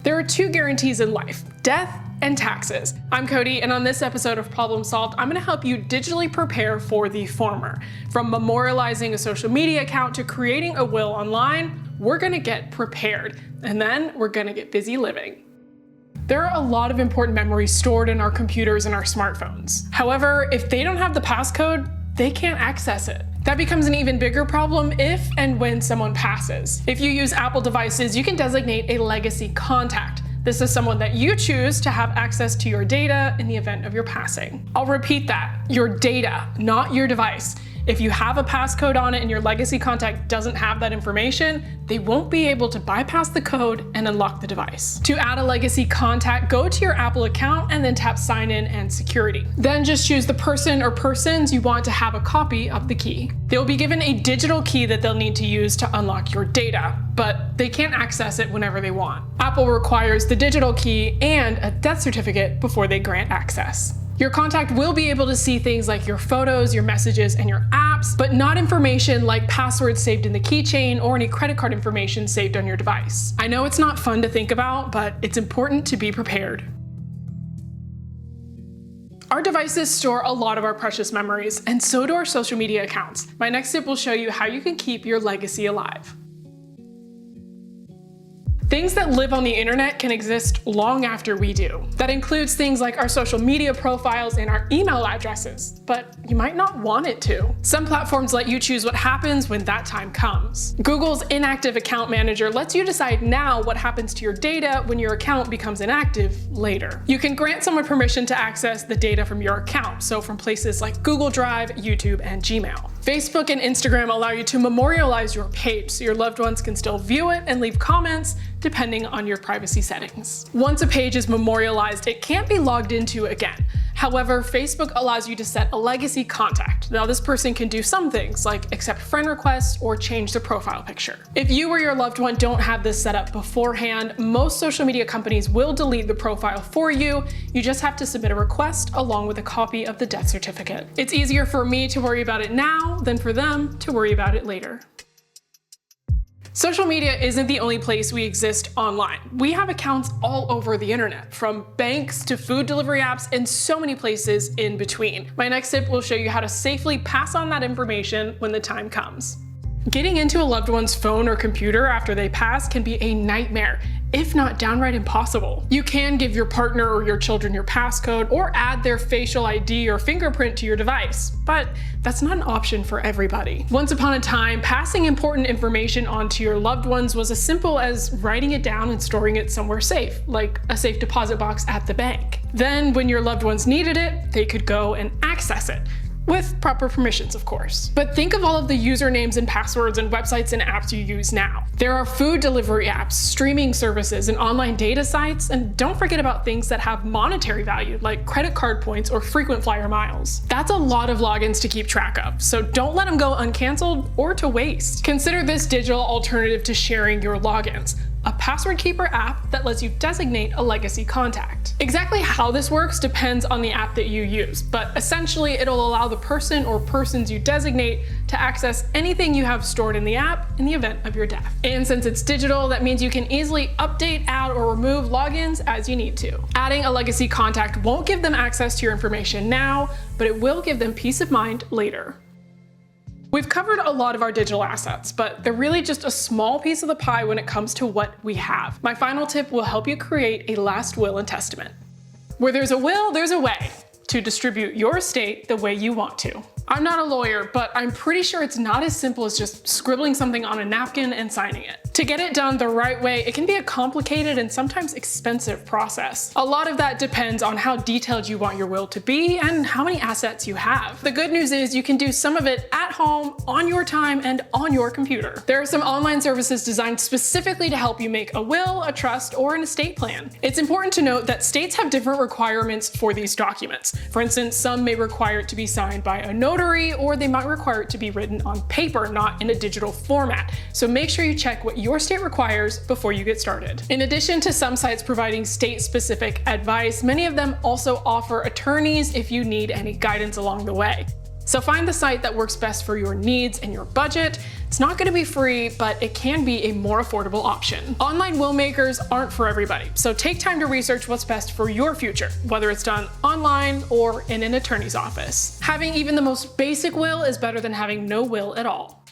There are two guarantees in life: death and taxes. I'm Cody, and on this episode of Problem Solved, I'm gonna help you digitally prepare for the former. From memorializing a social media account to creating a will online, we're gonna get prepared, and then we're gonna get busy living. There are a lot of important memories stored in our computers and our smartphones. However, if they don't have the passcode, they can't access it. That becomes an even bigger problem if and when someone passes. If you use Apple devices, you can designate a legacy contact. This is someone that you choose to have access to your data in the event of your passing. I'll repeat that: your data, not your device. If you have a passcode on it and your legacy contact doesn't have that information, they won't be able to bypass the code and unlock the device. To add a legacy contact, go to your Apple account and then tap Sign In and Security. Then just choose the person or persons you want to have a copy of the key. They'll be given a digital key that they'll need to use to unlock your data, but they can't access it whenever they want. Apple requires the digital key and a death certificate before they grant access. Your contact will be able to see things like your photos, your messages, and your apps, but not information like passwords saved in the keychain or any credit card information saved on your device. I know it's not fun to think about, but it's important to be prepared. Our devices store a lot of our precious memories, and so do our social media accounts. My next tip will show you how you can keep your legacy alive. Things that live on the internet can exist long after we do. That includes things like our social media profiles and our email addresses, but you might not want it to. Some platforms let you choose what happens when that time comes. Google's Inactive Account Manager lets you decide now what happens to your data when your account becomes inactive later. You can grant someone permission to access the data from your account, so from places like Google Drive, YouTube, and Gmail. Facebook and Instagram allow you to memorialize your page so your loved ones can still view it and leave comments depending on your privacy settings. Once a page is memorialized, it can't be logged into again. However, Facebook allows you to set a legacy contact. Now, this person can do some things like accept friend requests or change the profile picture. If you or your loved one don't have this set up beforehand, most social media companies will delete the profile for you. You just have to submit a request along with a copy of the death certificate. It's easier for me to worry about it now than for them to worry about it later. Social media isn't the only place we exist online. We have accounts all over the internet, from banks to food delivery apps and so many places in between. My next tip will show you how to safely pass on that information when the time comes. Getting into a loved one's phone or computer after they pass can be a nightmare, if not downright impossible. You can give your partner or your children your passcode or add their facial ID or fingerprint to your device, but that's not an option for everybody. Once upon a time, passing important information on to your loved ones was as simple as writing it down and storing it somewhere safe, like a safe deposit box at the bank. Then, when your loved ones needed it, they could go and access it. With proper permissions, of course. But think of all of the usernames and passwords and websites and apps you use now. There are food delivery apps, streaming services, and online data sites, and don't forget about things that have monetary value, like credit card points or frequent flyer miles. That's a lot of logins to keep track of, so don't let them go uncanceled or to waste. Consider this digital alternative to sharing your logins: a password keeper app that lets you designate a legacy contact. Exactly how this works depends on the app that you use, but essentially it'll allow the person or persons you designate to access anything you have stored in the app in the event of your death. And since it's digital, that means you can easily update, add, or remove logins as you need to. Adding a legacy contact won't give them access to your information now, but it will give them peace of mind later. We've covered a lot of our digital assets, but they're really just a small piece of the pie when it comes to what we have. My final tip will help you create a last will and testament. Where there's a will, there's a way to distribute your estate the way you want to. I'm not a lawyer, but I'm pretty sure it's not as simple as just scribbling something on a napkin and signing it. To get it done the right way, it can be a complicated and sometimes expensive process. A lot of that depends on how detailed you want your will to be and how many assets you have. The good news is you can do some of it at home, on your time, and on your computer. There are some online services designed specifically to help you make a will, a trust, or an estate plan. It's important to note that states have different requirements for these documents. For instance, some may require it to be signed by a notary, or they might require it to be written on paper, not in a digital format. So make sure you check what your state requires before you get started. In addition to some sites providing state-specific advice, many of them also offer attorneys if you need any guidance along the way. So find the site that works best for your needs and your budget. It's not going to be free, but it can be a more affordable option. Online will makers aren't for everybody, so take time to research what's best for your future, whether it's done online or in an attorney's office. Having even the most basic will is better than having no will at all.